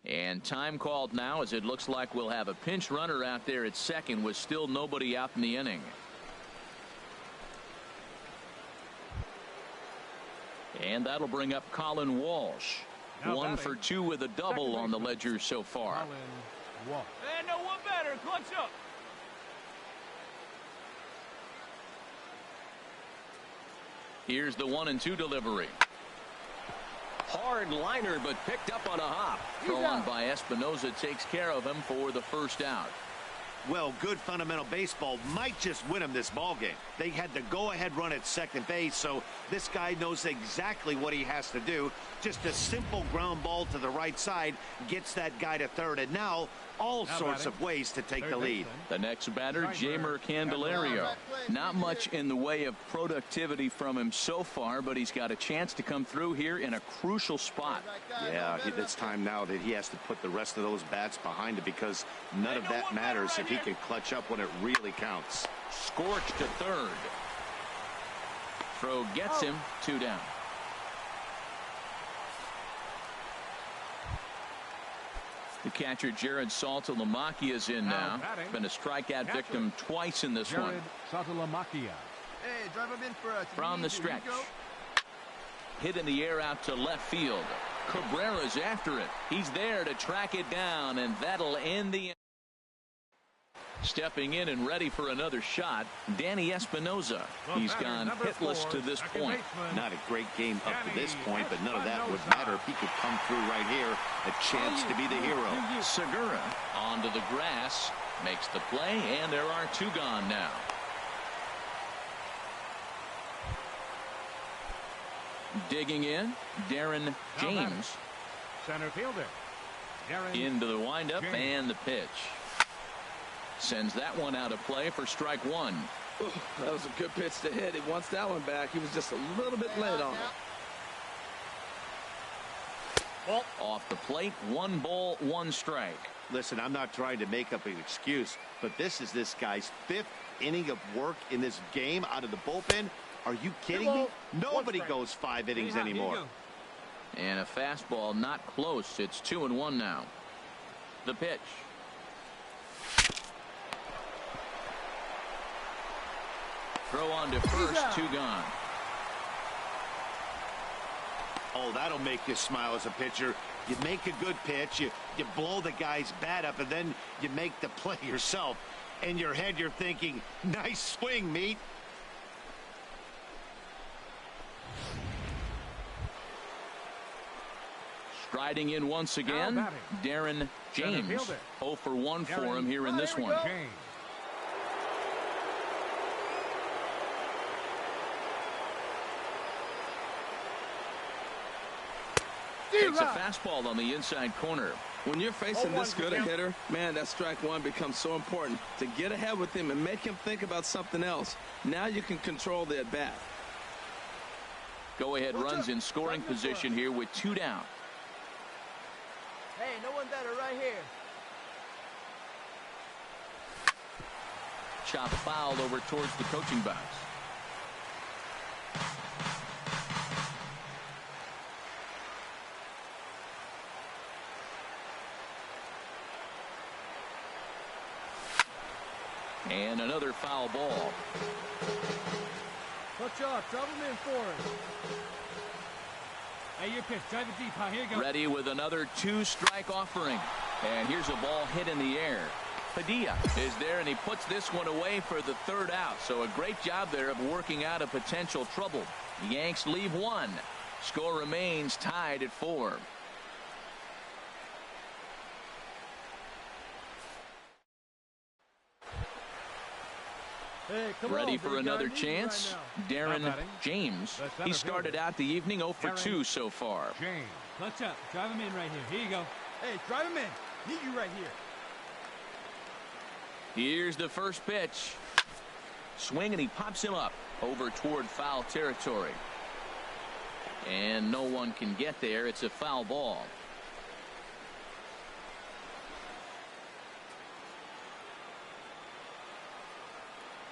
And time called now, as it looks like we'll have a pinch runner out there at second with still nobody out in the inning. And that'll bring up Colin Walsh. Now 1 for 2 with a double on the ledger so far. Colin Walsh. And no one better. Clutch up. Here's the 1-2 delivery. Hard liner, but picked up on a hop. Throw on by Espinoza takes care of him for the first out. Well, good fundamental baseball might just win him this ball game. They had the go-ahead run at second base, so this guy knows exactly what he has to do. Just a simple ground ball to the right side gets that guy to third, and now all sorts of ways to take the lead. The next batter, Jamer Candelario. Not much in the way of productivity from him so far, but he's got a chance to come through here in a crucial spot. Yeah, it's time now that he has to put the rest of those bats behind it, because none of that matters if he can clutch up when it really counts. Scorched to third. Throw gets him, 2 down. The catcher Jared Saltalamacchia is in now. Been a strikeout victim twice in this one. Saltalamacchia. Hey, drive him in for us. From the stretch. Hit in the air out to left field. Cabrera's after it. He's there to track it down, and that'll end the. Stepping in and ready for another shot, Danny Espinoza. He's gone hitless to this point. Not a great game up to this point, but none of that would matter if he could come through right here. A chance to be the hero. Segura onto the grass, makes the play, and there are 2 gone now. Digging in, Darren James. Center fielder. Into the windup and the pitch. Sends that one out of play for strike 1. Ooh, that was a good pitch to hit. He wants that one back. He was just a little bit late on it. Off the plate, 1 ball, 1 strike. Listen, I'm not trying to make up an excuse, but this is this guy's 5th inning of work in this game out of the bullpen. Are you kidding me? Nobody goes 5 innings anymore. And a fastball not close. It's 2-1 now. The pitch. Throw on to first, 2 gone. Oh, that'll make you smile as a pitcher. You make a good pitch, you blow the guy's bat up, and then you make the play yourself. In your head, you're thinking, nice swing, meat. Striding in once again, Darren James. 0 for 1 for him here in this one. Takes a fastball on the inside corner. When you're facing this good a hitter, man, that strike 1 becomes so important. To get ahead with him and make him think about something else. Now you can control the at-bat. Go ahead runs in scoring position here with 2 down. Hey, no one better right here. Chop fouled over towards the coaching box. And another foul ball. Touch off, drop him in for it. Hey, your pitch, drive it deep. Here you go. Ready with another 2-strike offering. And here's a ball hit in the air. Padilla is there, and he puts this one away for the 3rd out. So a great job there of working out a potential trouble. The Yanks leave 1. Score remains tied at 4. Hey, ready for another chance. Darren James. He started out the evening 0 for 2 so far. James, clutch up. Drive him in right here. Here you go. Hey, drive him in. Need you right here. Here's the first pitch. Swing, and he pops him up over toward foul territory. And no one can get there. It's a foul ball.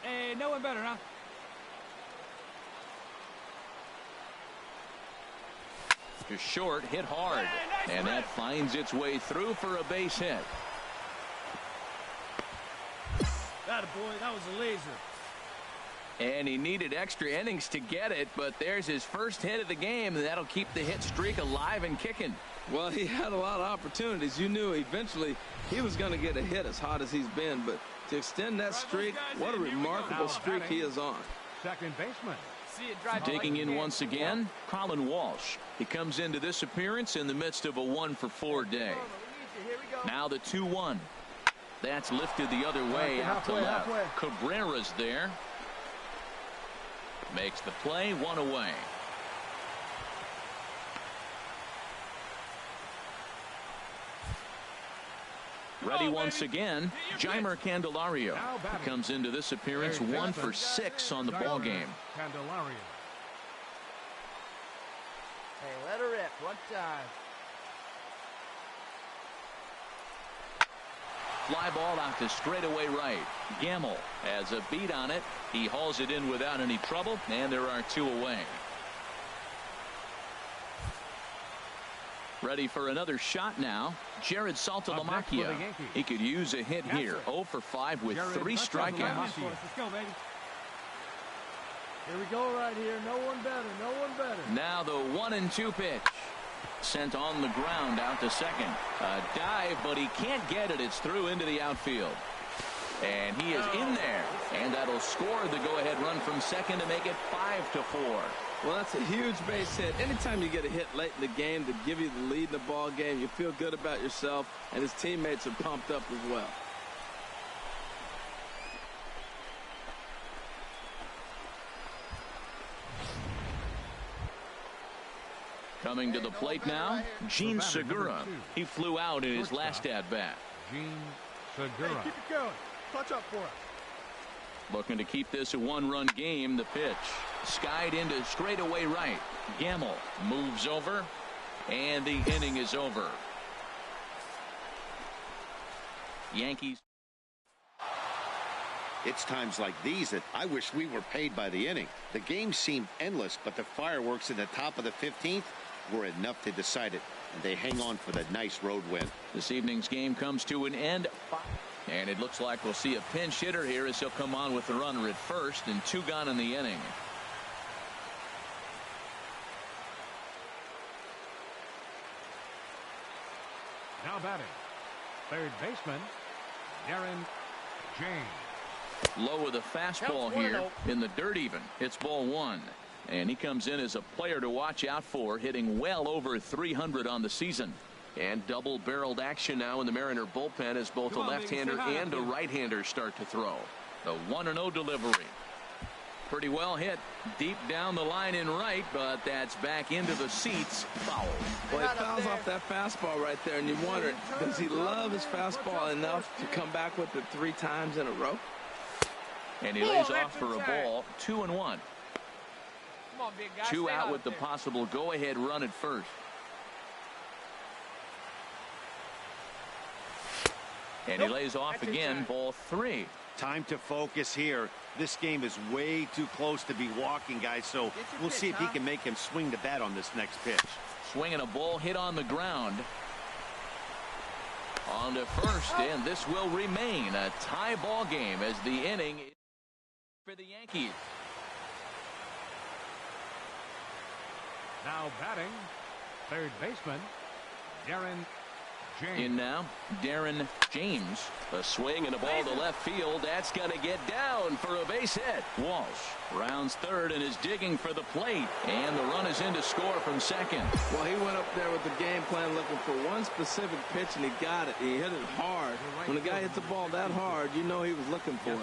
Hey, no one better, huh? To short, hit hard. And that finds its way through for a base hit. That boy, that was a laser. And he needed extra innings to get it, but there's his first hit of the game. That'll keep the hit streak alive and kicking. Well, he had a lot of opportunities. You knew eventually he was going to get a hit as hot as he's been, but to extend that streak, what a remarkable streak he is on. Second baseman. See it drive Digging in once again, Colin Walsh. He comes into this appearance in the midst of a 1-for-4 day. Here we go. Now the 2-1. That's lifted the other way out to left. Cabrera's there. Makes the play, 1 away. Ready once again, Jeimer Candelario. He comes into this appearance 1 for 6 on the ball game. Candelario. Hey, let her rip. One time. Fly ball out to straightaway right. Gamble has a beat on it. He hauls it in without any trouble, and there are 2 away. Ready for another shot now. Jared Saltalamacchia. He could use a hit here. 0 for 5 with 3 strikeouts. Let's go, baby. Here we go right here. No one better. No one better. Now the 1-2 pitch. Sent on the ground out to second. A dive, but he can't get it. It's through into the outfield. And he is in there. And that'll score the go-ahead run from second to make it 5-4. Well, that's a huge base hit. Anytime you get a hit late in the game to give you the lead in the ball game, you feel good about yourself, and his teammates are pumped up as well. Coming to the plate now, Gene Segura. He flew out in his last at-bat. Gene Segura. Hey, keep it going. Clutch up for us. Looking to keep this a 1-run game. The pitch skied into straightaway right. Gamble moves over, and the inning is over. Yankees. It's times like these that I wish we were paid by the inning. The game seemed endless, but the fireworks in the top of the 15th were enough to decide it, and they hang on for the nice road win. This evening's game comes to an end. And it looks like we'll see a pinch hitter here as he'll come on with the runner at first, and 2 gone in the inning. Now batting, third baseman, Darren James. Low with a fastball here in the dirt even. It's ball 1. And he comes in as a player to watch out for, hitting well over 300 on the season. And double-barreled action now in the Mariner bullpen as both a left-hander and a right-hander start to throw. The 1-0 delivery. Pretty well hit deep down the line in right, but that's back into the seats. Foul. Well, he fouls off that fastball right there, and you wonder, does he love his fastball enough to come back with it 3 times in a row? And he lays off for a ball. 2-1. Come on, big guy. 2 out with the possible go-ahead run at first. And he lays off again. Ball 3. Time to focus here. This game is way too close to be walking, guys, so we'll see if he can make him swing the bat on this next pitch. Swinging a ball hit on the ground. On to first, and this will remain a tie ball game as the inning for the Yankees. Now batting, third baseman, Darren James. In now, Darren James. A swing and a ball to left field. That's going to get down for a base hit. Walsh rounds third and is digging for the plate. And the run is in to score from second. Well, he went up there with the game plan looking for one specific pitch, and he got it. He hit it hard. When a guy hits the ball that hard, you know he was looking for it.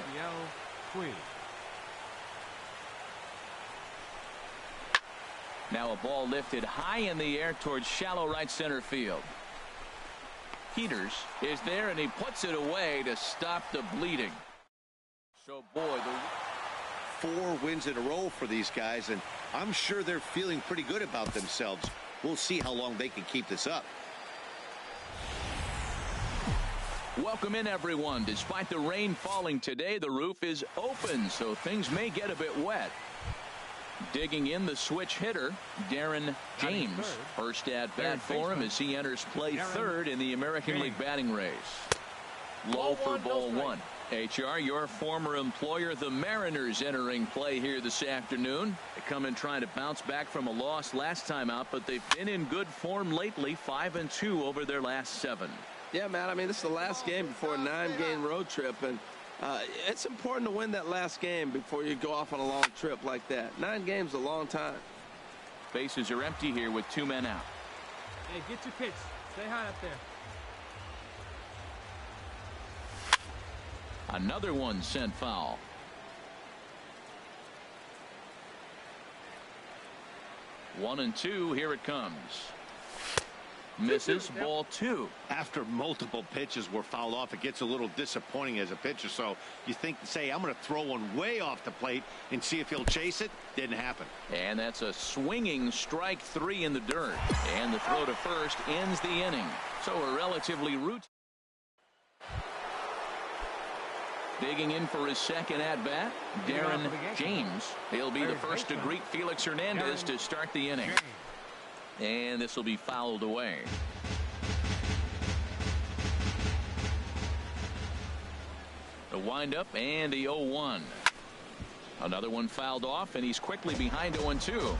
Now a ball lifted high in the air towards shallow right center field. Peters is there, and he puts it away to stop the bleeding. So, boy, 4 wins in a row for these guys, and I'm sure they're feeling pretty good about themselves. We'll see how long they can keep this up. Welcome in, everyone. Despite the rain falling today, the roof is open, so things may get a bit wet. Digging in, the switch hitter, Darren James. First at bat for him as he enters play third in the American League batting race. Low for ball one. HR, your former employer, the Mariners, entering play here this afternoon. They come in trying to bounce back from a loss last time out, but they've been in good form lately, 5-2 over their last 7. Yeah, man, I mean, this is the last game before a 9-game road trip, and it's important to win that last game before you go off on a long trip like that. 9 games is a long time. Bases are empty here with 2 men out. Hey, get your pitch. Stay high up there. Another one sent foul. One and two. Here it comes. Misses. Ball 2. After multiple pitches were fouled off, it gets a little disappointing as a pitcher. So you think, say, I'm going to throw one way off the plate and see if he'll chase it. Didn't happen. And that's a swinging strike 3 in the dirt. And the throw to first ends the inning. So a relatively routine. Digging in for his second at-bat, Darren James. He'll be the first to greet Felix Hernandez to start the inning. And this will be fouled away. The windup and the 0-1. Another one fouled off, and he's quickly behind 0-2.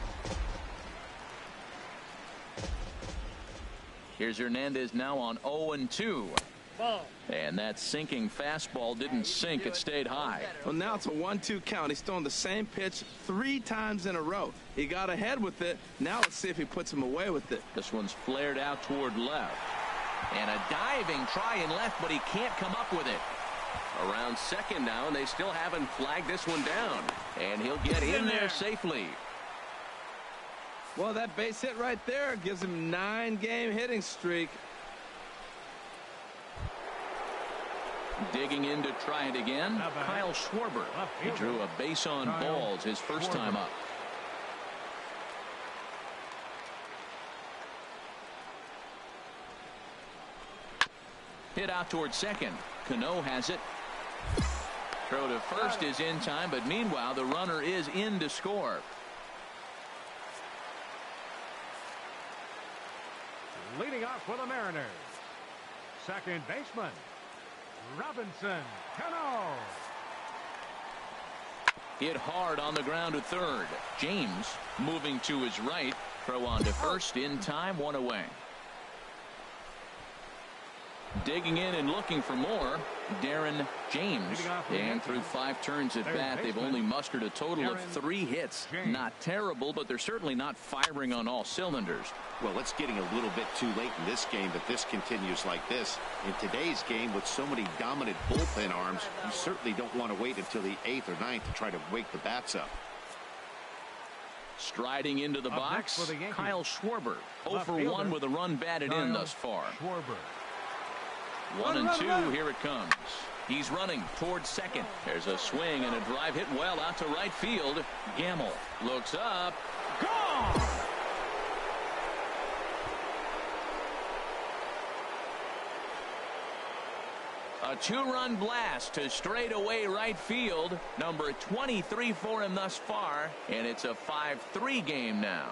Here's Hernandez now on 0-2. And that sinking fastball didn't sink. It stayed high. Well, now it's a 1-2 count. He's throwing the same pitch 3 times in a row. He got ahead with it. Now let's see if he puts him away with it. This one's flared out toward left. And a diving try in left, but he can't come up with it. Around second now, and they still haven't flagged this one down. And he'll get in there safely. Well, that base hit right there gives him 9-game hitting streak. Digging in to try it again, Kyle Schwarber. He drew a base on balls his first time up. Hit out toward second. Cano has it. Throw to first is in time, but meanwhile the runner is in to score. Leading off for the Mariners, second baseman, Robinson Cano. Hit hard on the ground to third. James moving to his right. Throw on to first in time, 1 away. Digging in and looking for more, Darren James. And through 5 turns at bat, they've only mustered a total of 3 hits. Not terrible, but they're certainly not firing on all cylinders. Well, it's getting a little bit too late in this game, but this continues like this. In today's game, with so many dominant bullpen arms, you certainly don't want to wait until the 8th or 9th to try to wake the bats up. Striding into the box, Kyle Schwarber. 0 for 1 with a run batted in thus far. 1 and 2, here it comes. He's running towards second. There's a swing and a drive hit well out to right field. Gamble looks up. Gone! A 2-run blast to straightaway right field. Number 23 for him thus far. And it's a 5-3 game now.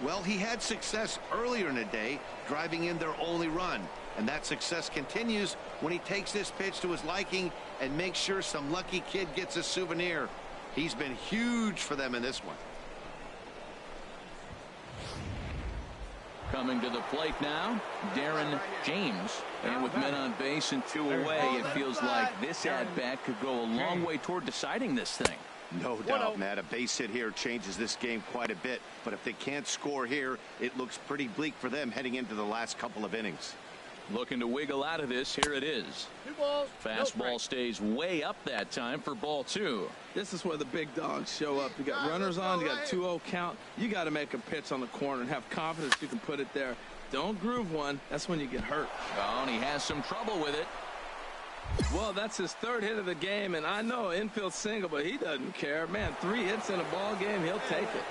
Well, he had success earlier in the day, driving in their only run. And that success continues when he takes this pitch to his liking and makes sure some lucky kid gets a souvenir. He's been huge for them in this one. Coming to the plate now, Darren James. And with men on base and 2 away, it feels like this at-bat could go a long way toward deciding this thing. No doubt, Matt. A base hit here changes this game quite a bit. But if they can't score here, it looks pretty bleak for them heading into the last couple of innings. Looking to wiggle out of this. Here it is. 2 balls. Fastball stays way up that time for ball 2. This is where the big dogs show up. You got runners on, you got 2-0 count. You got to make a pitch on the corner and have confidence you can put it there. Don't groove one. That's when you get hurt. Oh, and he has some trouble with it. Well, that's his 3rd hit of the game, and I know infield single, but he doesn't care. Man, 3 hits in a ball game, he'll take it.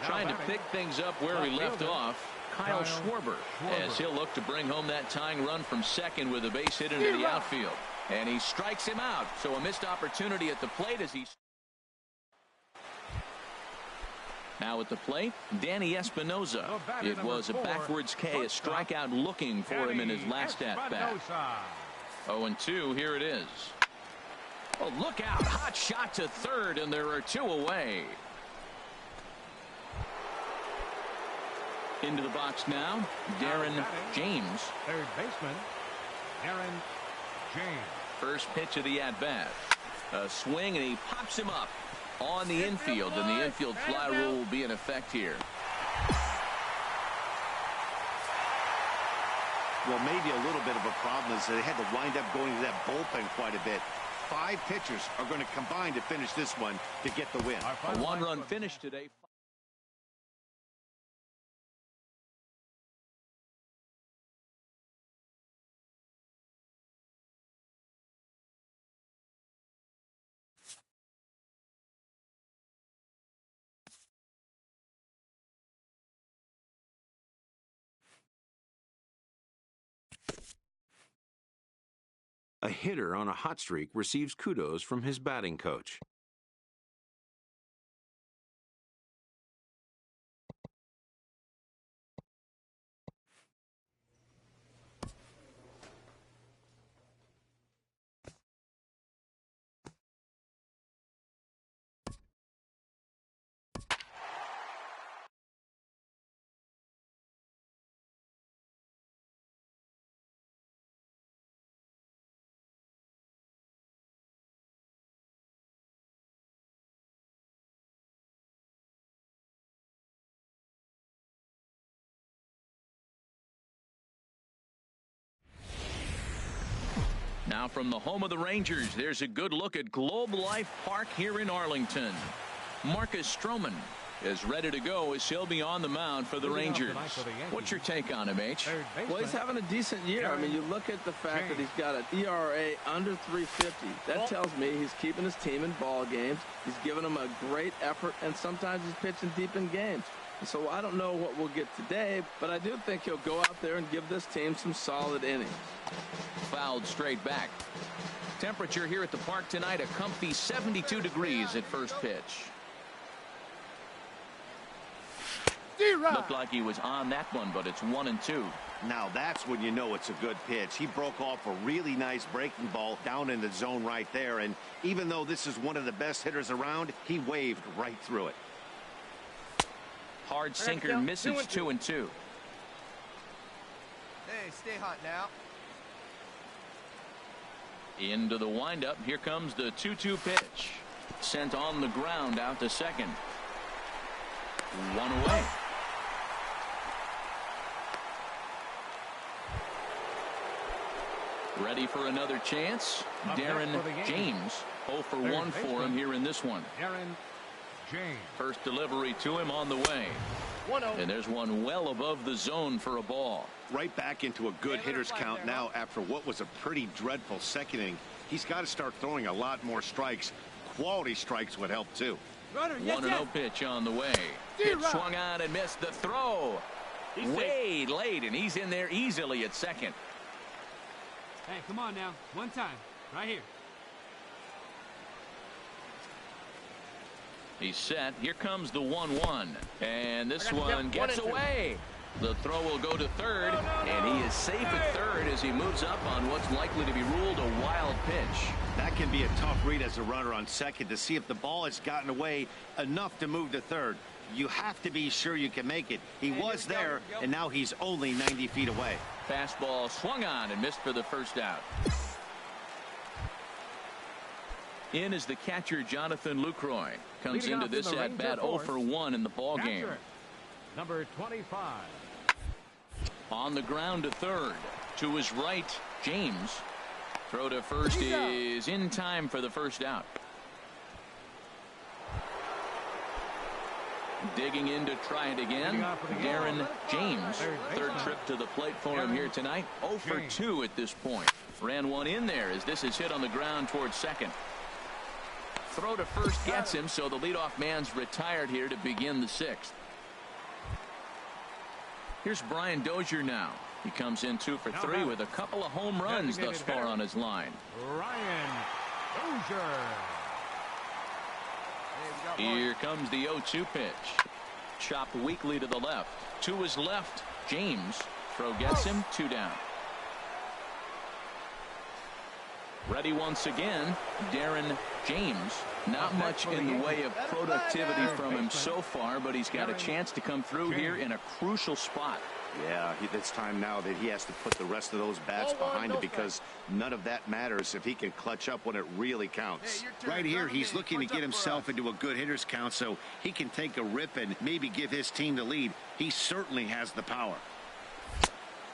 Trying to pick things up where he left off. Kyle Schwarber, as he'll look to bring home that tying run from second with a base hit into the outfield. And he strikes him out. So a missed opportunity at the plate as he... Now at the plate, Danny Espinosa. It was a backwards K, a strikeout looking for him in his last at-bat. 0-2, here it is. Oh, look out. Hot shot to third, and there are two away. Into the box now, Darren James. Third baseman, Darren James. First pitch of the at-bat. A swing, and he pops him up on the infield, and the infield fly rule will be in effect here. Well, maybe a little bit of a problem is they had to wind up going to that bullpen quite a bit. 5 pitchers are going to combine to finish this one to get the win. A one-run finish today. A hitter on a hot streak receives kudos from his batting coach. Now from the home of the Rangers, there's a good look at Globe Life Park here in Arlington. Marcus Stroman is ready to go as he'll be on the mound for the Rangers. What's your take on him, H? Well, he's having a decent year. I mean, you look at the fact that he's got an ERA under 350. That tells me he's keeping his team in ball games. He's giving them a great effort, and sometimes he's pitching deep in games. So I don't know what we'll get today, but I do think he'll go out there and give this team some solid innings. Fouled straight back. Temperature here at the park tonight, a comfy 72 degrees at first pitch. Looked like he was on that one, but it's 1-2. Now that's when you know it's a good pitch. He broke off a really nice breaking ball down in the zone right there, and even though this is one of the best hitters around, he waved right through it. Hard sinker misses 2-2. Hey, stay hot now. Into the windup. Here comes the 2-2 pitch. Sent on the ground out to second. One away. Ready for another chance. Darren James. 0 for 1 for him here in this one. Darren James. First delivery to him on the way. And there's one well above the zone for a ball. Right back into a good hitter's count now after what was a pretty dreadful second inning. He's got to start throwing a lot more strikes. Quality strikes would help too. 1-0 pitch on the way. It swung on and missed the throw. Way late, and he's in there easily at second. Hey, come on now. One time. Right here. He's set. Here comes the 1-1. And this one gets away. The throw will go to third, and he is safe at third as he moves up on what's likely to be ruled a wild pitch. That can be a tough read as a runner on second to see if the ball has gotten away enough to move to third. You have to be sure you can make it. He was there, and now he's only 90 feet away. Fastball swung on and missed for the first out. In is the catcher, Jonathan Lucroy. Comes into this at-bat 0 for 1 in the ball game. Number 25. On the ground to third. To his right, James. Throw to first is in time for the first out. Digging in to try it again. Darren James. Third trip to the plate for him here tonight. 0 for 2 at this point. Ran one in there as this is hit on the ground towards second. Throw to first gets him, so the leadoff man's retired here to begin the 6th. Here's Brian Dozier now. He comes in 2 for 3 with a couple of home runs thus far on his line. Brian Dozier. Here comes the 0-2 pitch. Chopped weakly to the left. To his left, James. Throw gets him, 2 down. Ready once again, Darren James. Not much in the way of productivity from him so far, but he's got a chance to come through here in a crucial spot. Yeah, it's time now that he has to put the rest of those bats behind it, because none of that matters if he can clutch up when it really counts. Right here, he's looking to get himself into a good hitter's count so he can take a rip and maybe give his team the lead. He certainly has the power.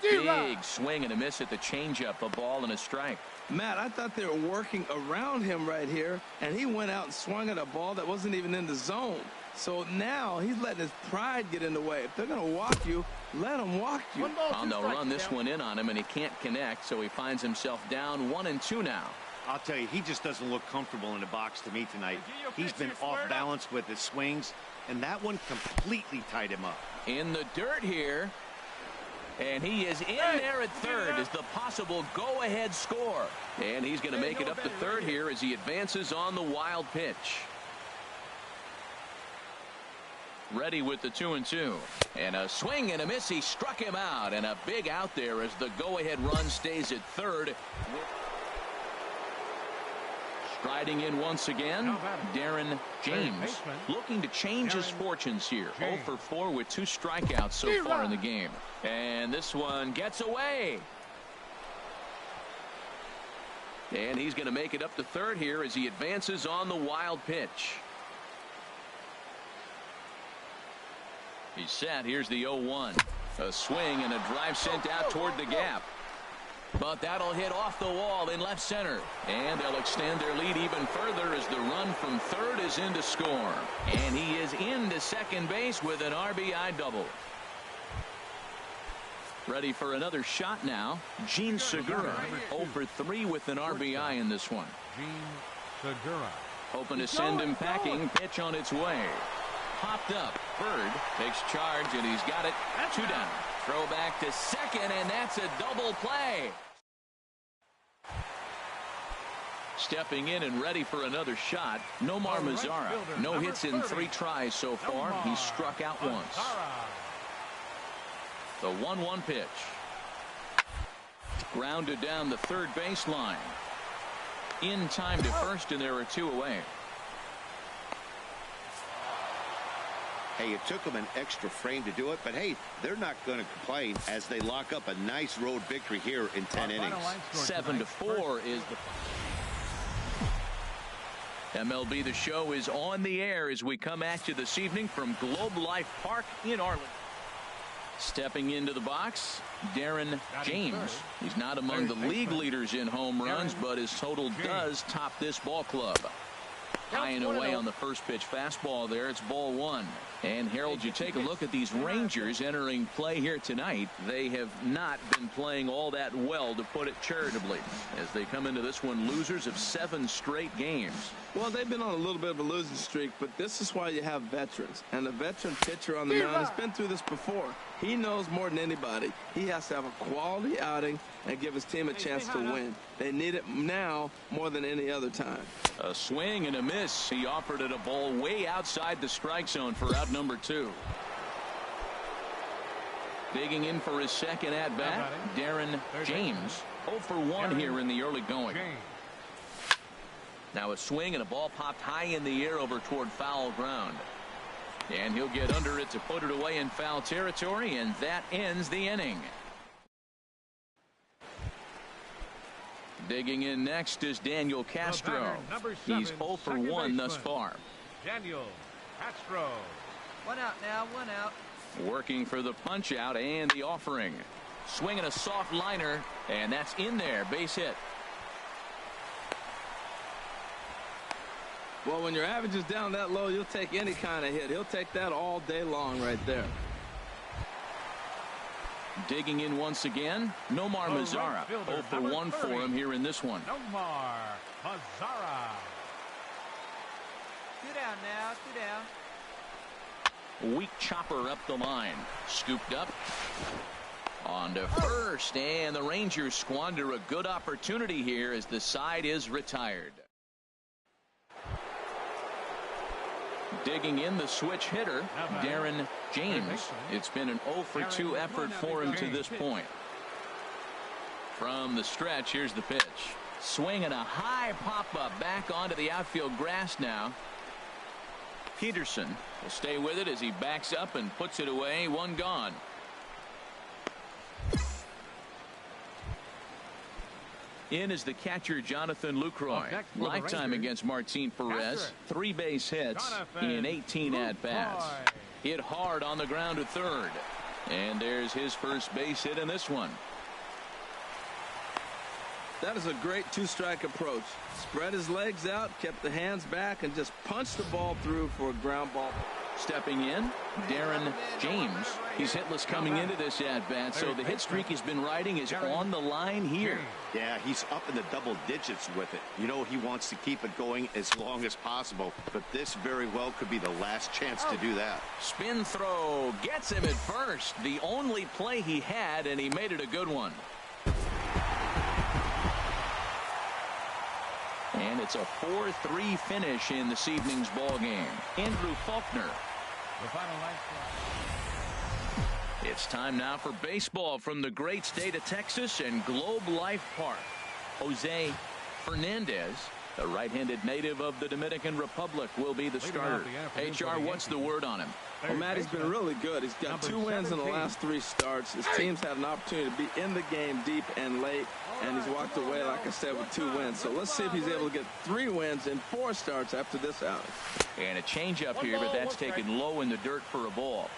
Big swing and a miss at the changeup, a ball and a strike. Matt, I thought they were working around him right here, and he went out and swung at a ball that wasn't even in the zone. So now he's letting his pride get in the way. If they're going to walk you, let them walk you. And they'll run this one in on him, and he can't connect, so he finds himself down 1-2 now. I'll tell you, he just doesn't look comfortable in the box to me tonight. He's been off balance with his swings, and that one completely tied him up. In the dirt here. And he is in there at third as the possible go-ahead score. And he's going to make it up to third here as he advances on the wild pitch. Ready with the 2-2. And a swing and a miss. He struck him out. And a big out there as the go-ahead run stays at third. Striding in once again, Darren James, looking to change his fortunes here. 0 for 4 with 2 strikeouts so far in the game. And this one gets away. And he's going to make it up to third here as he advances on the wild pitch. He's set. Here's the 0-1. A swing and a drive sent out toward the gap. But that'll hit off the wall in left center. And they'll extend their lead even further as the run from third is in to score. And he is into second base with an RBI double. Ready for another shot now. Gene Segura, 0 for 3 with an RBI in this one. Gene Segura. Hoping to send him packing. Pitch on its way. Popped up. Bird takes charge, and he's got it. 2 down. Throw back to second, and that's a double play. Stepping in and ready for another shot, Nomar Mazara. No hits in 3 tries so far. He's struck out once. The 1-1 pitch. Grounded down the third baseline. In time to first, and there are 2 away. Hey, it took them an extra frame to do it, but hey, they're not going to complain as they lock up a nice road victory here in 10 innings. 7-4 is the MLB The Show is on the air as we come at you this evening from Globe Life Park in Arlington. Stepping into the box, Darren James. He's not among the league leaders in home runs, but his total does top this ball club. High and away on the first pitch fastball there. It's ball 1. And Harold, you take a look at these Rangers entering play here tonight. They have not been playing all that well, to put it charitably, as they come into this one losers of 7 straight games. Well, they've been on a little bit of a losing streak, but this is why you have veterans. And the veteran pitcher on the mound has been through this before. He knows more than anybody. He has to have a quality outing and give his team a chance to win. They need it now more than any other time. A swing and a miss. He offered it a ball way outside the strike zone for out number 2. Digging in for his second at-bat, Darren James. 0 for 1 here in the early going. Now a swing and a ball popped high in the air over toward foul ground. And he'll get under it to put it away in foul territory, and that ends the inning. Digging in next is Daniel Castro. He's 0 for 1 thus far. Daniel Castro. 1 out now, 1 out. Working for the punch out and the offering. Swinging a soft liner, and that's in there. Base hit. Well, when your average is down that low, you'll take any kind of hit. He'll take that all day long right there. Digging in once again, Nomar Mazara. 0 for 1 for him here in this one. Nomar Mazara. 2 down now, 2 down. Weak chopper up the line. Scooped up. On to first, and the Rangers squander a good opportunity here as the side is retired. Digging in the switch hitter, Darren James. It's been an 0 for 2 effort for him to this point. From the stretch, here's the pitch. Swing and a high pop-up back onto the outfield grass now. Peterson will stay with it as he backs up and puts it away. One gone. In is the catcher, Jonathan Lucroy. Lifetime against Martin Perez. 3 base hits in 18 at-bats. Hit hard on the ground to third. And there's his first base hit in this one. That is a great 2-strike approach. Spread his legs out, kept the hands back, and just punched the ball through for a ground ball. Stepping in, Darren James. He's hitless coming into this at-bat, so the hit streak he's been riding is on the line here. Yeah, he's up in the double digits with it. You know, he wants to keep it going as long as possible, but this very well could be the last chance to do that. Spin throw gets him at first. The only play he had, and he made it a good one. And it's a 4-3 finish in this evening's ball game. Andrew Faulkner. The final It's time now for baseball from the great state of Texas and Globe Life Park. Jose Fernandez, the right-handed native of the Dominican Republic, will be the starter. HR, what's the word on him? Well, Matt, he's been really good. He's got 2 wins in the last 3 starts. His team's had an opportunity to be in the game deep and late, and he's walked away, like I said, with 2 wins. So let's see if he's able to get 3 wins in 4 starts after this outing. And a changeup here, but that's taken low in the dirt for a ball.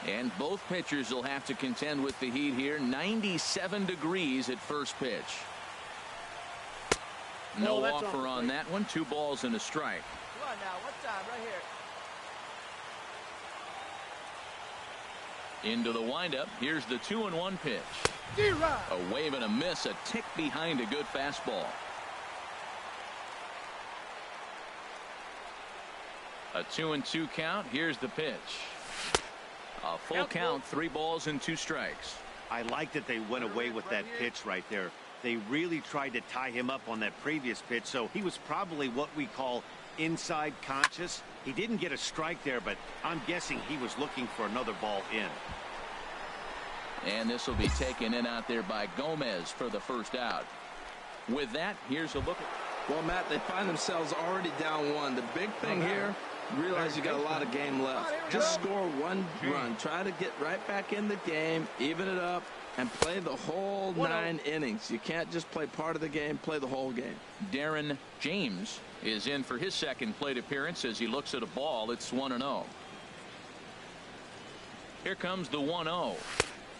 And both pitchers will have to contend with the heat here. 97 degrees at first pitch. No offer on that one. 2 balls and a strike. Come on now, one time right here. Into the windup. Here's the 2-1 pitch. A wave and a miss, a tick behind a good fastball. A 2-2 count. Here's the pitch. A full count, 3 balls and 2 strikes. I like that they went away with that pitch right there. They really tried to tie him up on that previous pitch, so he was probably what we call inside conscious. He didn't get a strike there, but I'm guessing he was looking for another ball in. And this will be taken in out there by Gomez for the first out. With that, here's a look at. Well, Matt, they find themselves already down 1. The big thing here, realize you got a lot of game left. Just score 1 run. Try to get right back in the game, even it up, and play the whole 9 innings. You can't just play part of the game, play the whole game. Darren James is in for his second plate appearance as he looks at a ball. It's 1-0. Here comes the 1-0.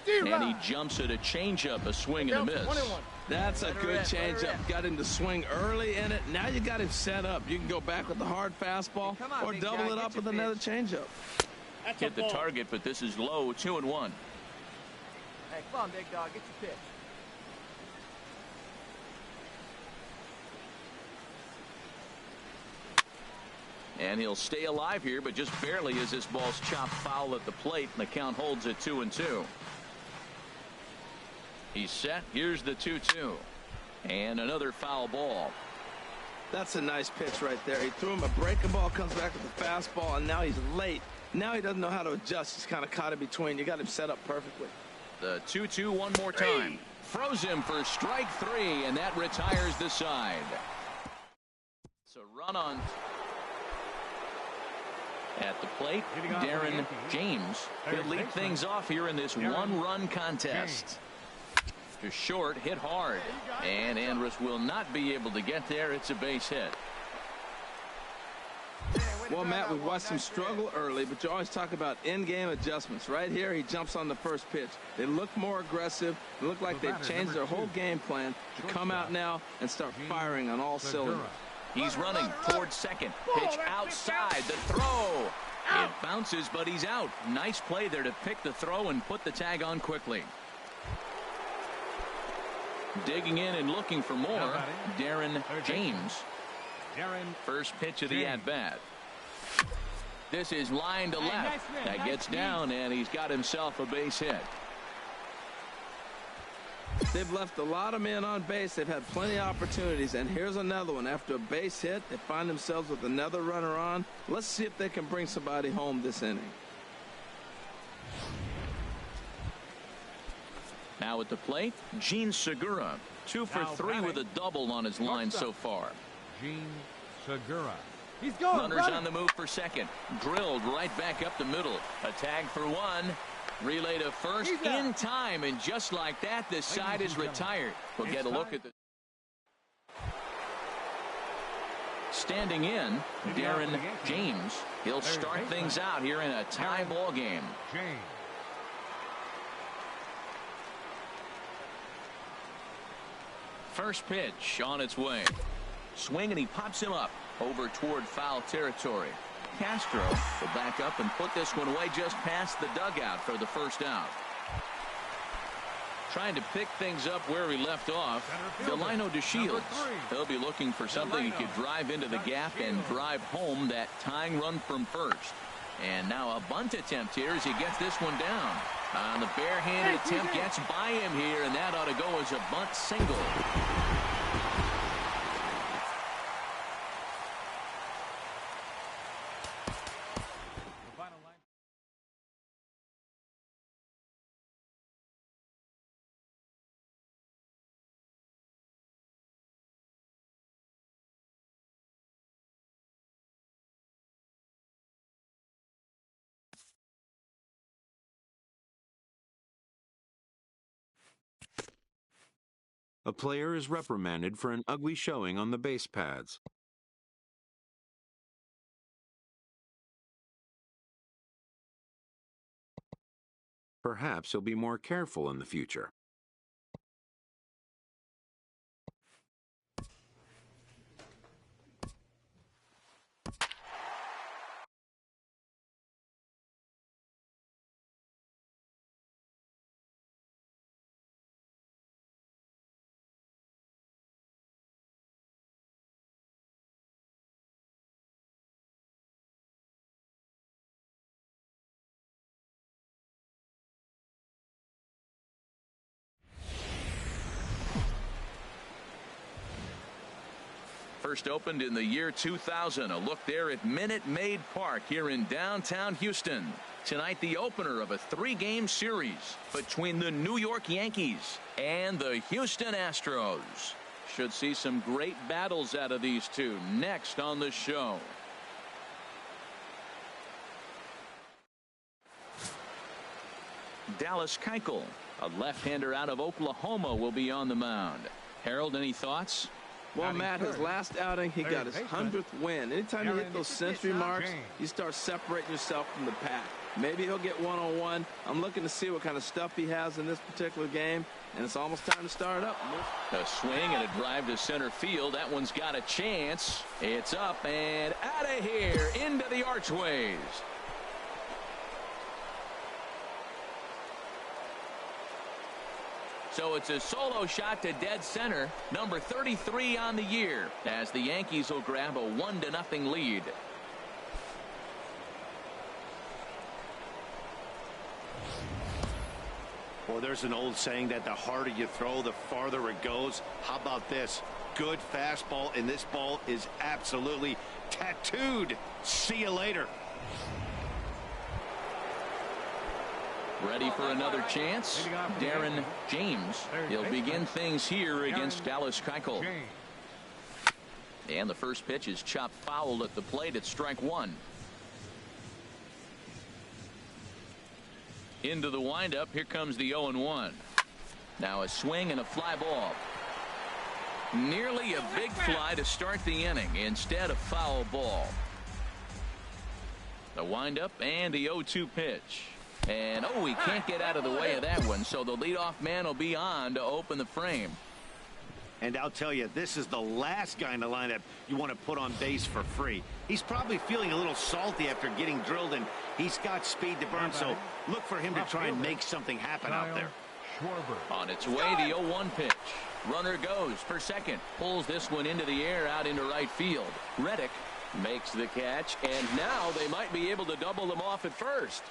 And he jumps at a changeup, a swing and a miss. That's a good changeup. Got him to swing early in it. Now you got him set up. You can go back with the hard fastball or double it up with another changeup. Hit the target, but this is low. 2-1. Hey, come on, big dog. Get your pitch. And he'll stay alive here, but just barely as this ball's chopped foul at the plate, and the count holds at 2-2. He's set. Here's the 2-2. And another foul ball. That's a nice pitch right there. He threw him a breaking ball, comes back with the fastball, and now he's late. Now he doesn't know how to adjust. He's kind of caught in between. You got him set up perfectly. The 2-2 one more time. Froze him for strike 3, and that retires the side. So run on. At the plate, Darren James will lead things off here in this 1-run contest. To short, hit hard, and Andrus will not be able to get there. It's a base hit. Well, Matt, we've watched him struggle early, but you always talk about in-game adjustments. Right here, he jumps on the first pitch. They look more aggressive. They look like they've changed their whole game plan to come out now and start firing on all cylinders. He's running towards second. Pitch outside. The throw. It bounces, but he's out. Nice play there to pick the throw and put the tag on quickly. Digging in and looking for more, Darren James. First pitch of the at-bat. This is line to left. That gets down, and he's got himself a base hit. They've left a lot of men on base. They've had plenty of opportunities, and here's another one. After a base hit, they find themselves with another runner on. Let's see if they can bring somebody home this inning. Now at the plate, Gene Segura. 2 for 3 with a double on his line so far. Gene Segura. He's going. Runners on the move for second. Drilled right back up the middle. A tag for one. Relay to first in time, and just like that, this side is retired. We'll get a look at the standing in, Darren James. He'll start things out here in a tie ball game. James. First pitch on its way. Swing, and he pops him up over toward foul territory. Castro will back up and put this one away just past the dugout for the first out. Trying to pick things up where he left off, Delino DeShields. He'll be looking for something he could drive into the gap and drive home that tying run from first. And now a bunt attempt here as he gets this one down. On the barehanded attempt, gets by him here, and that ought to go as a bunt single. A player is reprimanded for an ugly showing on the base paths. Perhaps he'll be more careful in the future. First opened in the year 2000. A look there at Minute Maid Park here in downtown Houston. Tonight, the opener of a 3-game series between the New York Yankees and the Houston Astros. Should see some great battles out of these two next on the show. Dallas Keuchel, a left-hander out of Oklahoma, will be on the mound. Harold, any thoughts? Well, Matt, his last outing, he got his 100th win. Anytime you hit those century marks, you start separating yourself from the pack. Maybe he'll get one-on-one. I'm looking to see what kind of stuff he has in this particular game, and it's almost time to start it up. A swing and a drive to center field. That one's got a chance. It's up and out of here into the archways. So it's a solo shot to dead center, number 33 on the year, as the Yankees will grab a 1-0 lead. Well, there's an old saying that the harder you throw, the farther it goes. How about this? Good fastball, and this ball is absolutely tattooed. See you later. Ready for another chance? Darren James. He'll begin things here against Dallas Keuchel. And the first pitch is chopped foul at the plate at strike one. Into the windup. Here comes the 0-1. Now a swing and a fly ball. Nearly a big fly to start the inning. Instead, a foul ball. The windup and the 0-2 pitch. And, he can't get out of the way of that one, so the leadoff man will be on to open the frame. And I'll tell you, this is the last guy in the lineup you want to put on base for free. He's probably feeling a little salty after getting drilled, and he's got speed to burn, so look for him to try and make something happen out there. On its way, the 0-1 pitch. Runner goes for second. Pulls this one into the air out into right field. Reddick Makes the catch, and now they might be able to double them off at first.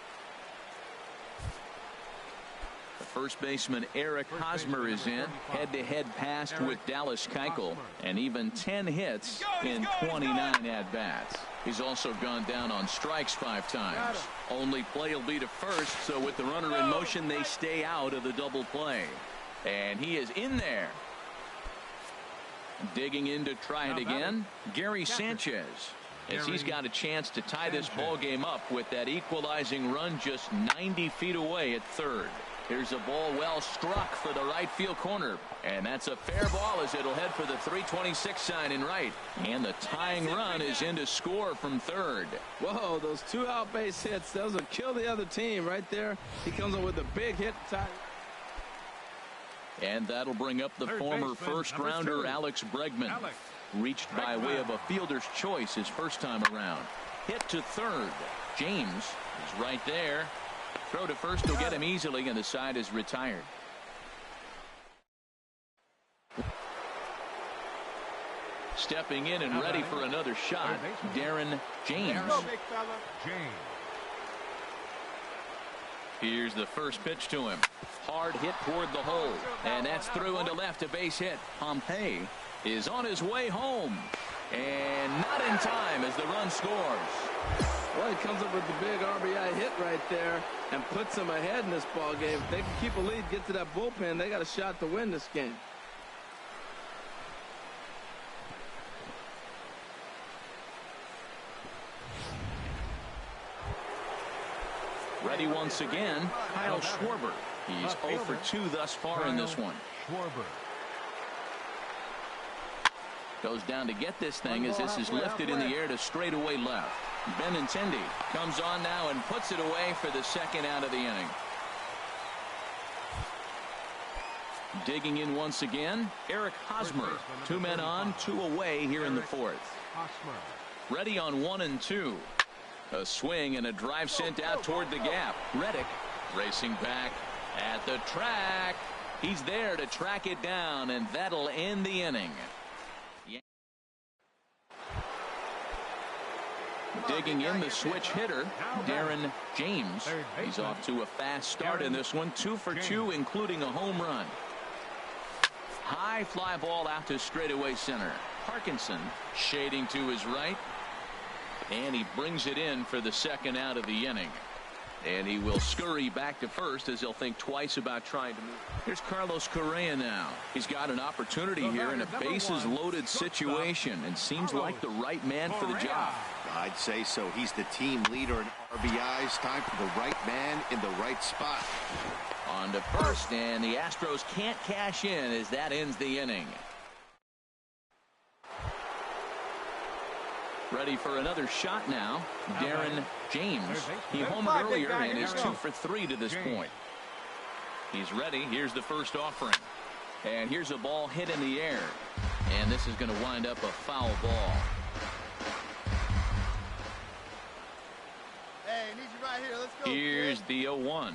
The first baseman Eric Hosmer is in, head-to-head passed with Dallas Keuchel, and even 10 hits in 29 at-bats. He's also gone down on strikes 5 times. Only play will be to first, so with the runner in motion, they stay out of the double play. And he is in there. Digging in to try it again, Gary Sanchez, as he's got a chance to tie this ball game up with that equalizing run just 90 feet away at third. Here's a ball well struck for the right field corner, and that's a fair ball as it'll head for the 326 sign in right, and the tying run is in to score from third. Whoa, those 2 out base hits, those will kill the other team right there. He comes up with a big hit to tie. And that'll bring up the former first-rounder Alex Bregman. Reached by way of a fielder's choice his first time around. Hit to third. James is right there. Throw to first will get him easily, and the side is retired. Stepping in and ready for another shot, Darren James. Here's the first pitch to him. Hard hit toward the hole, and that's through into left, a base hit. Pompey is on his way home, and not in time as the run scores. Well, he comes up with the big RBI hit right there and puts them ahead in this ball game. If they can keep a lead, get to that bullpen, they got a shot to win this game. Ready once again, Kyle Schwarber. He's 0 for 2 thus far in this one. Goes down to get this thing as this is lifted in the air to straightaway left. Benintendi comes on now and puts it away for the second out of the inning. Digging in once again, Eric Hosmer. 2 men on, 2 away here in the fourth. Ready on 1 and 2. A swing and a drive sent out toward the gap. Reddick racing back at the track. He's there to track it down, and that'll end the inning. Digging in the switch hitter, Darren James. He's off to a fast start in this one. 2 for 2, including a home run. High fly ball out to straightaway center. Parkinson shading to his right. And he brings it in for the second out of the inning. And he will scurry back to first as he'll think twice about trying to move. Here's Carlos Correa now. He's got an opportunity here in a bases loaded situation and seems like the right man for the job. I'd say so. He's the team leader in RBIs. Time for the right man in the right spot. On to first, and the Astros can't cash in as that ends the inning. Ready for another shot now, Darren James. He homered earlier and is 2 for 3 to this point. He's ready. Here's the first offering. And here's a ball hit in the air. And this is going to wind up a foul ball. Hey, need you right here. Let's go. Here's the 0-1.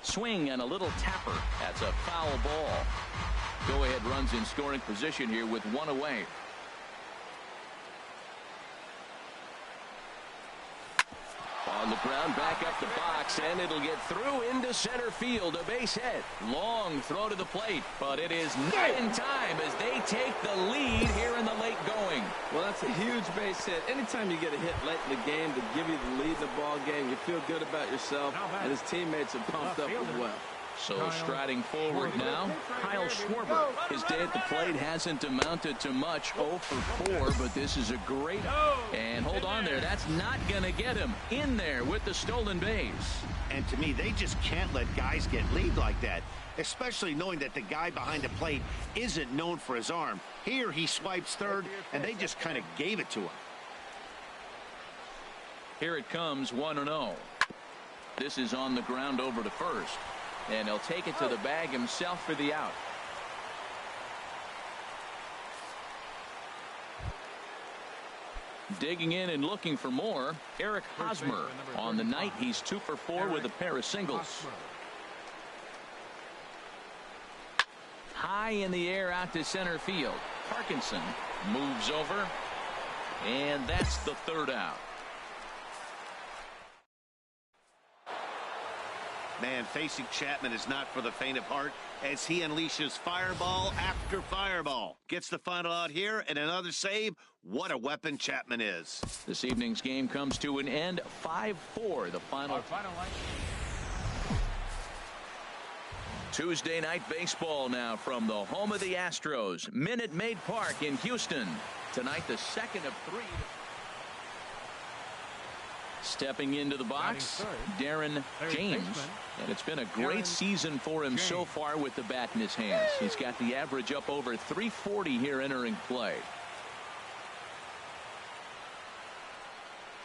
Swing and a little tapper. That's a foul ball. Go-ahead runs in scoring position here with 1 away. On the ground, back up the box, and it'll get through into center field. A base hit. Long throw to the plate, but it is not in time as they take the lead here in the late going. Well, that's a huge base hit. Anytime you get a hit late in the game to give you the lead in the ball game, you feel good about yourself, and his teammates are pumped up as well. So striding forward now, Kyle Schwarber. His day at the plate hasn't amounted to much, 0 for 4, but this is a great. And hold on there, that's not going to get him in there with the stolen base. And to me, they just can't let guys get lead like that, especially knowing that the guy behind the plate isn't known for his arm. Here he swipes third, and they just kind of gave it to him. Here it comes, 1-0. This is on the ground over to first. And he'll take it to the bag himself for the out. Digging in and looking for more, Eric Hosmer. On the night, he's 2 for 4 with a pair of singles. High in the air out to center field. Parkinson moves over. And that's the third out. Man, facing Chapman is not for the faint of heart as he unleashes fireball after fireball. Gets the final out here and another save. What a weapon Chapman is. This evening's game comes to an end. 5-4, the final. Our final line. Tuesday night baseball now from the home of the Astros, Minute Maid Park in Houston. Tonight, the second of three. Stepping into the box, Darren James. And it's been a great season for him so far with the bat in his hands. He's got the average up over 340 here entering play.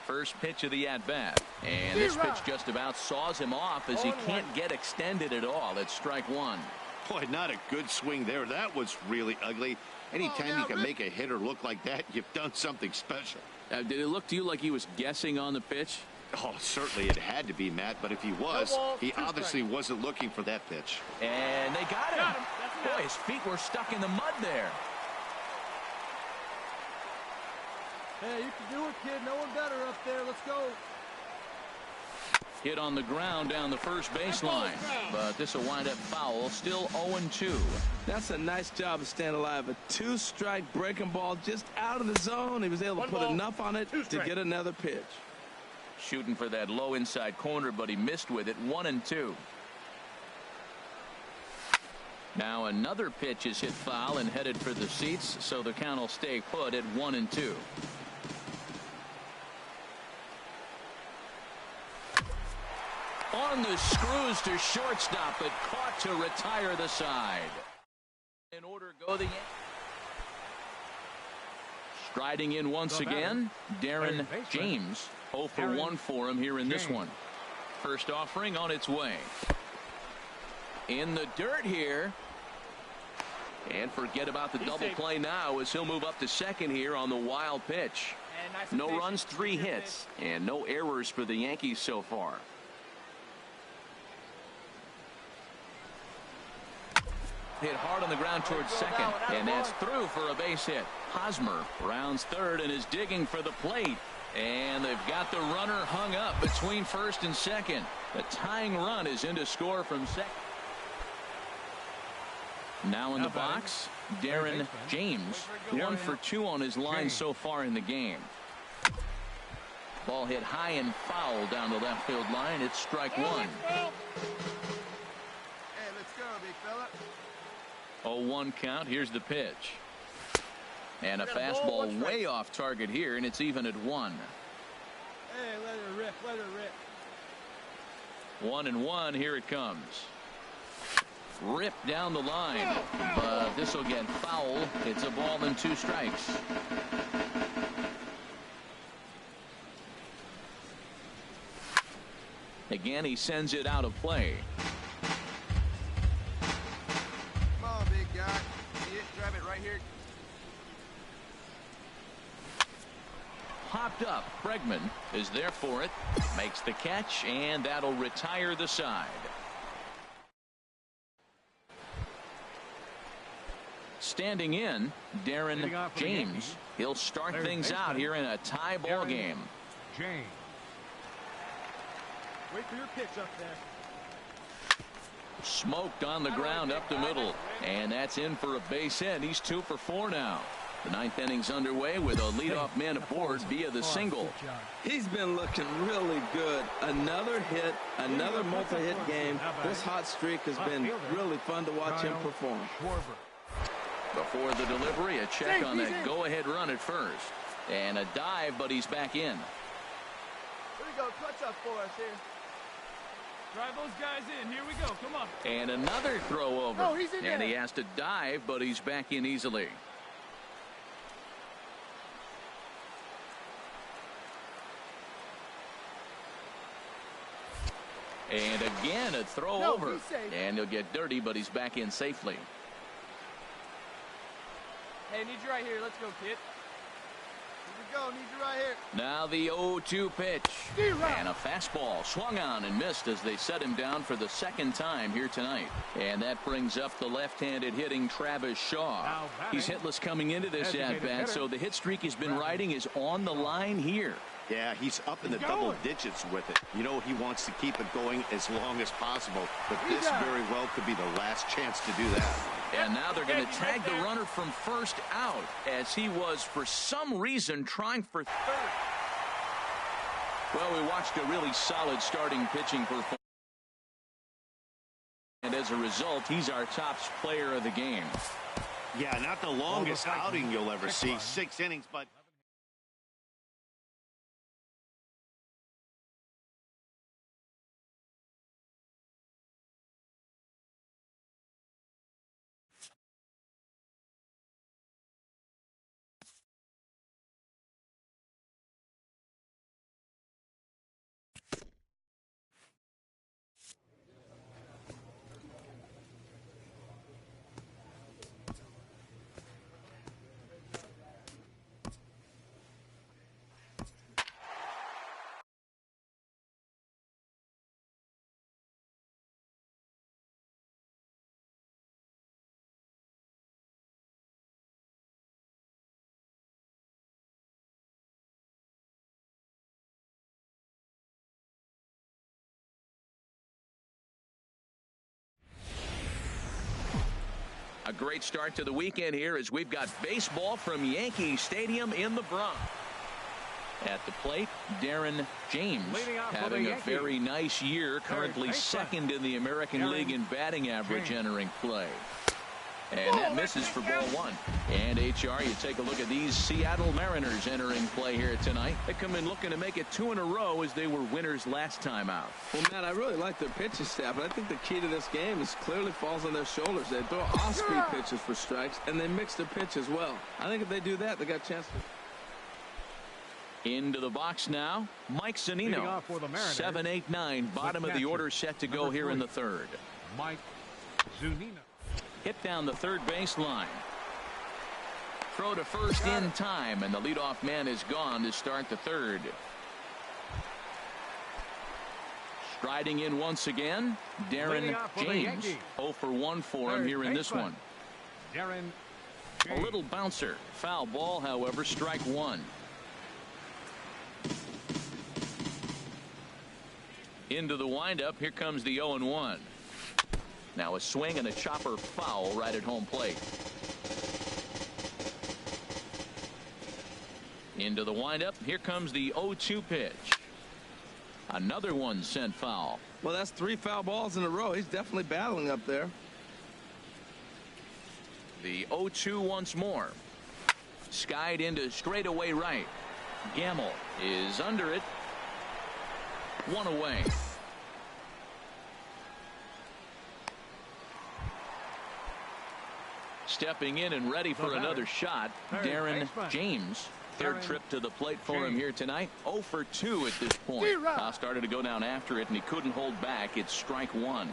First pitch of the at-bat. And this pitch just about saws him off as he can't get extended at all. It's strike one. Boy, not a good swing there. That was really ugly. Anytime you can make a hitter look like that, you've done something special. Did it look to you like he was guessing on the pitch? Oh, certainly it had to be, Matt, but if he was, he obviously wasn't looking for that pitch. And they got him. Boy, his feet were stuck in the mud there. Hey, you can do it, kid. No one better up there. Let's go. Hit on the ground down the first baseline, but this will wind up foul. Still 0-2. That's a nice job of staying alive. A two-strike breaking ball just out of the zone. He was able to put enough on it to get another pitch. Shooting for that low inside corner, but he missed with it. 1-2. Now another pitch is hit foul and headed for the seats, so the count will stay put at 1-2. On the screws to shortstop, but caught to retire the side. In order to go the Yankees. Striding in once again, Darren James. 0 for 1 for him here in this one. First offering on its way. In the dirt here. And forget about the double play now as he'll move up to second here on the wild pitch. No runs, 3 hits, and no errors for the Yankees so far. Hit hard on the ground towards second, and that's through for a base hit. Hosmer rounds third and is digging for the plate. And they've got the runner hung up between first and second. The tying run is in to score from second. Now in the box, Darren James. 1 for 2 on his line so far in the game. Ball hit high and foul down the left field line. It's strike one. Hey, let's go, big fella. 0-1 count. Here's the pitch. And a fastball way off target here, and it's even at 1. Hey, let her rip, let her rip. 1-1, here it comes. Ripped down the line, but this will get foul. It's a ball and 2 strikes. Again, he sends it out of play. Come on, big guy. See it? Grab it right here. Popped up. Bregman is there for it. Makes the catch, and that'll retire the side. Standing in, Darren James. He'll start things out here in a tie ball game. James. Wait for your pitch up there. Smoked on the ground up the middle, and that's in for a base hit. He's 2 for 4 now. The 9th inning's underway with a leadoff man aboard via the single. He's been looking really good. Another hit, another multi-hit game. This hot streak has been really fun to watch him perform. Before the delivery, a check on that go-ahead run at first. And a dive, but he's back in. Here we go. Clutch up for us here. Drive those guys in. Here we go. Come on. And another throw over. No, he's in and there. he has to dive, but he's back in easily. And again, a throw over. He's safe. And he'll get dirty, but he's back in safely. Hey, need you right here. Let's go, kid. go. Need you right here. Now the 0-2 pitch. And a fastball swung on and missed as they set him down for the second time here tonight. And that brings up the left-handed hitting Travis Shaw. He's hitless coming into this at-bat, so the hit streak he's been riding is on the line here. Yeah, he's up in the double digits with it. You know, he wants to keep it going as long as possible, but this very well could be the last chance to do that. And now they're going to tag the runner from first out as he was, for some reason, trying for third. Well, we watched a really solid starting pitching performance. And as a result, he's our top player of the game. Yeah, not the longest outing you'll ever see. 6 innings, but... A great start to the weekend here as we've got baseball from Yankee Stadium in the Bronx. At the plate, Darren James having a very nice year, currently second in the American League in batting average entering play. And that misses for ball one. And HR, you take a look at these Seattle Mariners entering play here tonight. They come in looking to make it 2 in a row as they were winners last time out. Well, Matt, I really like their pitching staff, but I think the key to this game is clearly falls on their shoulders. They throw off-speed pitches for strikes, and they mix their pitch as well. I think if they do that, they got a chance to... Into the box now, Mike Zunino. 7-8-9, bottom of the order set to go here in the third. Mike Zunino. Hit down the third base line. Throw to first in time, and the leadoff man is gone to start the third. Striding in once again, Darren James. 0 for 1 for him here in this one. A little bouncer. Foul ball, however, strike one. Into the windup. Here comes the 0-1. Now a swing and a chopper foul right at home plate. Into the windup. Here comes the 0-2 pitch. Another one sent foul. Well, that's 3 foul balls in a row. He's definitely battling up there. The 0-2 once more. Skied into straightaway right. Gamble is under it. One away. Stepping in and ready for another shot, Darren James. Third trip to the plate for him here tonight. 0 for 2 at this point. Started to go down after it, and he couldn't hold back. It's strike one.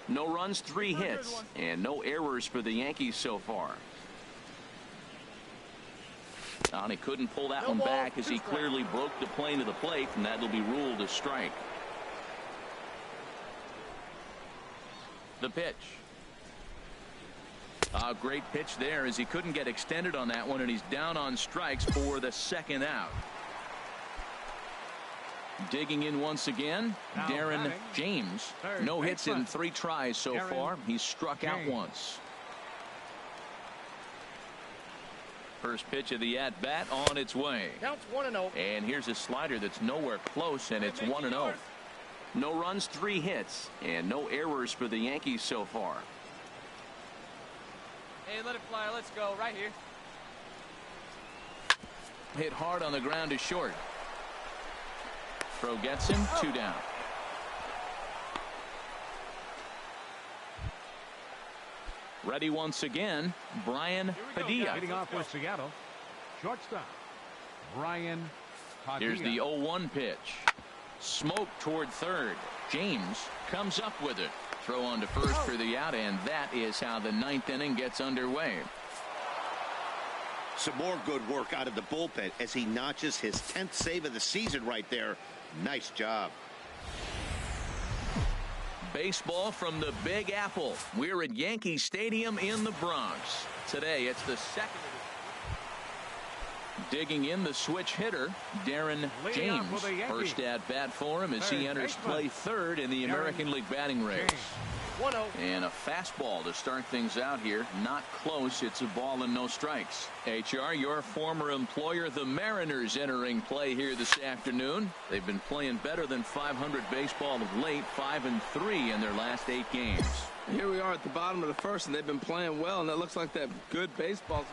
No runs, 3 hits, and no errors for the Yankees so far. And he couldn't pull that one back as he clearly broke the plane of the plate, and that'll be ruled a strike. The pitch. A great pitch there as he couldn't get extended on that one, and he's down on strikes for the second out. Digging in once again, Darren James. No hits in 3 tries so far. He's struck out once. First pitch of the at-bat on its way. Counts 1-0. And here's a slider that's nowhere close, and it's 1-0. No runs, 3 hits, and no errors for the Yankees so far. Hey, let it fly. Let's go. Right here. Hit hard on the ground to short. Throw gets him. 2 down. Ready once again, Brian Padilla. Hitting off with Seattle. Shortstop, Brian Padilla. Here's the 0-1 pitch. Smoke toward third. James comes up with it. Throw on to first for the out, and that is how the 9th inning gets underway. Some more good work out of the bullpen as he notches his 10th save of the season right there. Nice job. Baseball from the Big Apple. We're at Yankee Stadium in the Bronx. Today, it's the second. Digging in the switch hitter, Darren James. First at bat for him as he enters play third in the American League batting race. And a fastball to start things out here. Not close. It's a ball and no strikes. HR, your former employer, the Mariners, entering play here this afternoon. They've been playing better than 500 baseball of late, 5-3 in their last 8 games. Here we are at the bottom of the first, and they've been playing well, and it looks like that good baseball.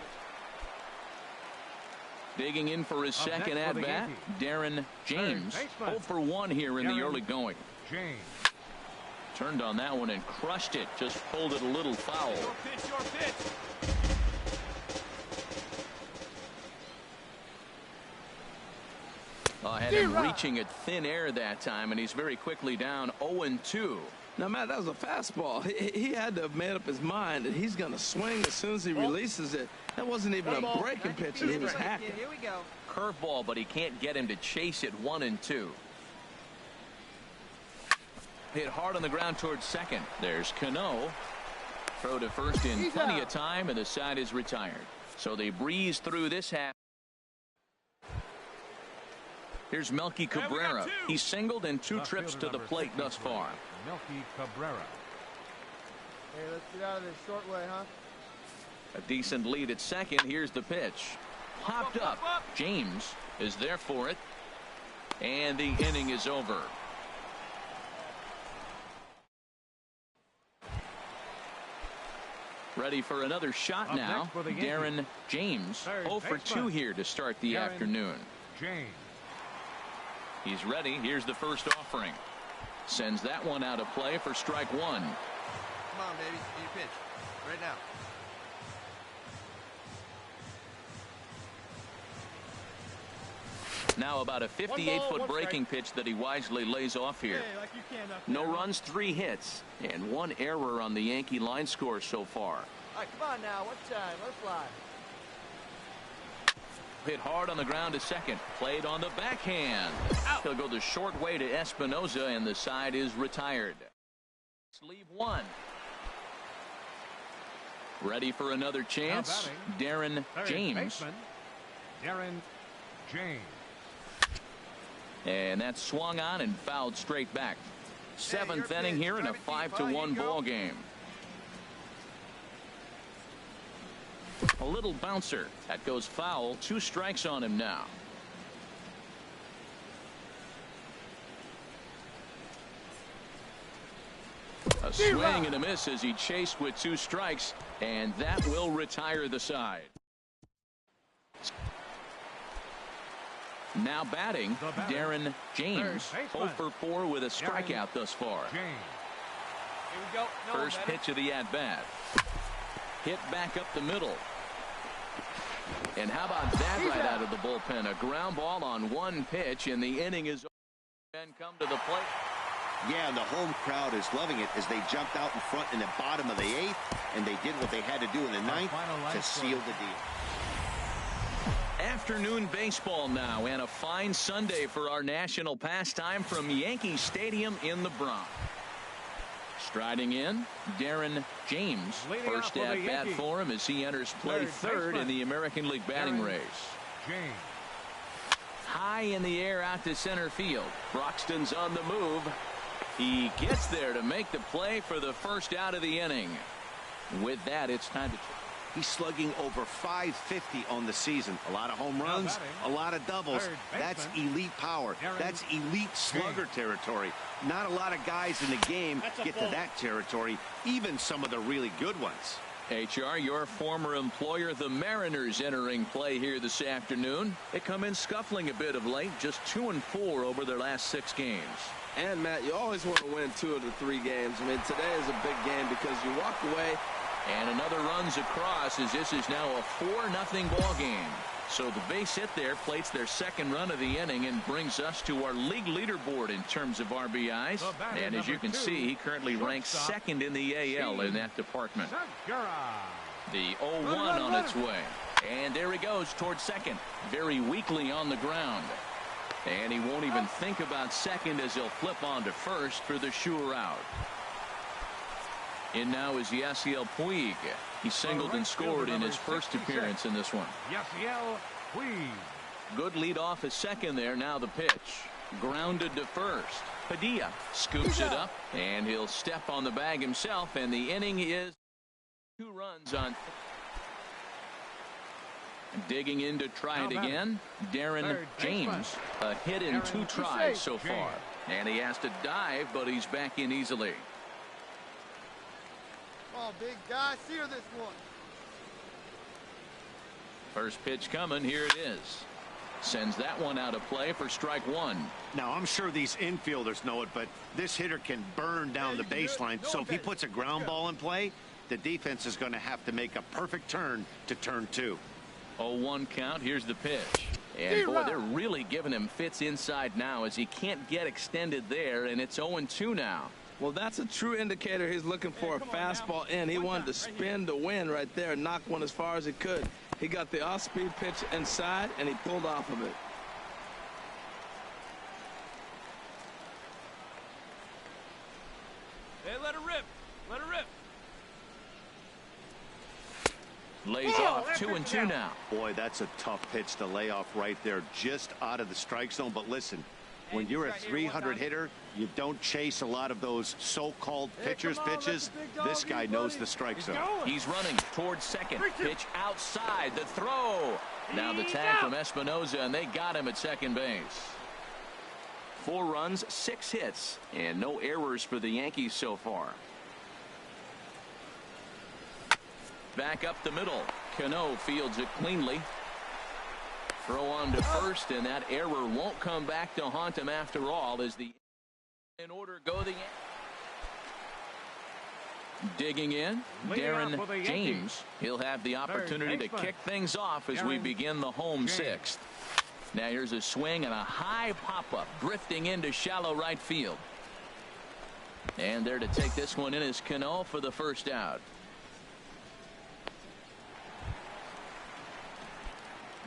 Digging in for his second at-bat, Darren James. 0 for 1 here in the early going. James. Turned on that one and crushed it. Just pulled it a little foul. Your pitch. Had him reaching at thin air that time, and he's very quickly down 0-2. Now, Matt, that was a fastball. He had to have made up his mind that he's going to swing as soon as he releases it. That wasn't even a breaking pitch, and he was hacking. Here we go. Curveball, but he can't get him to chase it 1-2. Hit hard on the ground towards second. There's Cano. Throw to first in plenty of time, and the side is retired. So they breeze through this half. Here's Melky Cabrera. He's singled in 2 trips to the plate thus far. Melky Cabrera. Hey, let's get out of this short way, huh? A decent lead at second. Here's the pitch. Popped up. James is there for it. And the inning is over. Ready for another shot now. Darren James. 0 for 2 here to start the afternoon. James. He's ready. Here's the first offering. Sends that one out of play for strike 1. Come on, baby. Need a pitch. Right now. Now about a 58-foot breaking pitch that he wisely lays off here. Hey, like you can up No there. runs, 3 hits, and 1 error on the Yankee line score so far. All right, come on now. What time? Let's fly. Hit hard on the ground to second. Played on the backhand. He'll go the short way to Espinosa, and the side is retired. Leave 1. Ready for another chance. Darren James. Baseman, Darren James. And that's swung on and fouled straight back. 7th inning here in a 5-1 ball game. A little bouncer. That goes foul. 2 strikes on him now. A swing and a miss as he chased with 2 strikes, and that will retire the side. Now batting, Darren James. 0 for 4 with a strikeout thus far. Here we go. No, First pitch of the at-bat. Hit back up the middle. And how about that right out of the bullpen? A ground ball on 1 pitch, and the inning is over. Men come to the plate. Yeah, and the home crowd is loving it as they jumped out in front in the bottom of the 8th, and they did what they had to do in the 9th to seal the deal. Afternoon baseball now, and a fine Sunday for our national pastime from Yankee Stadium in the Bronx. Striding in, Darren James. First at bat for him as he enters play third in the American League batting race. James. High in the air out to center field. Broxton's on the move. He gets there to make the play for the first out of the inning. With that, it's time to... He's slugging over .550 on the season. A lot of home runs, a lot of doubles. That's elite power. That's elite slugger territory. Not a lot of guys in the game get to that territory, even some of the really good ones. HR, your former employer, the Mariners, entering play here this afternoon. They come in scuffling a bit of late, just 2-4 over their last 6 games. And, Matt, you always want to win 2 of the 3 games. I mean, today is a big game because you walk away. And another runs across as this is now a 4-0 ball game. So the base hit there plates their second run of the inning and brings us to our league leaderboard in terms of RBIs. And as you can see, he currently ranks second in the AL in that department. The 0-1 on its way. And there he goes towards second. Very weakly on the ground. And he won't even think about second as he'll flip on to first for the sure out. In now is Yasiel Puig. He singled and scored in his first appearance in this one. Yasiel Puig. Good lead off at second there. Now the pitch. Grounded to first. Padilla scoops it up, and he'll step on the bag himself, and the inning is 2 runs on. Digging in to try it again, Darren James. A hit in 2 tries so far. And he has to dive, but he's back in easily. Come on, big guy. Sear this one. First pitch coming. Here it is. Sends that one out of play for strike 1. Now, I'm sure these infielders know it, but this hitter can burn down the baseline. So if he puts a ground ball in play, the defense is going to have to make a perfect turn to turn 2. 0-1 count. Here's the pitch. And boy, they're really giving him fits inside now as he can't get extended there, and it's 0-2 now. Well, that's a true indicator he's looking for a fastball in. He wanted to spin to win right there, knock one as far as he could. He got the off-speed pitch inside, and he pulled off of it. Hey, let her rip. Let her rip. Lays off 2-2 now. Boy, that's a tough pitch to lay off right there, just out of the strike zone. But listen, when you're a 300 hitter, you don't chase a lot of those so-called pitchers' pitches. This guy knows the strike zone. He's running towards second. Pitch outside. The throw. Now the tag from Espinoza, and they got him at second base. 4 runs, 6 hits, and no errors for the Yankees so far. Back up the middle. Cano fields it cleanly. Throw on to first, and that error won't come back to haunt him after all as the in order go the digging in Darren James. He'll have the opportunity to kick things off as we begin the home 6th. Now here's a swing and a high pop-up drifting into shallow right field. And there to take this one in is Cano for the first out.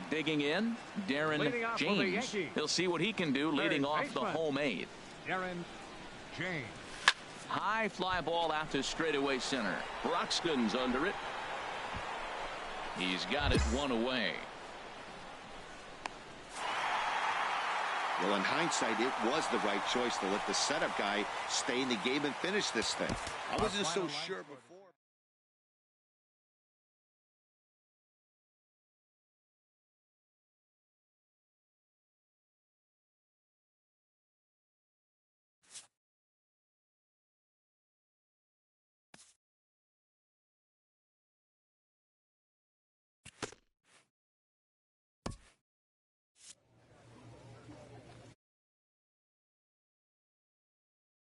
Digging in, Darren James. He'll see what he can do leading off the home 8th. Darren James. High fly ball out to straightaway center. Broxton's under it. He's got it 1 away. Well, in hindsight, it was the right choice to let the setup guy stay in the game and finish this thing. I wasn't so sure before.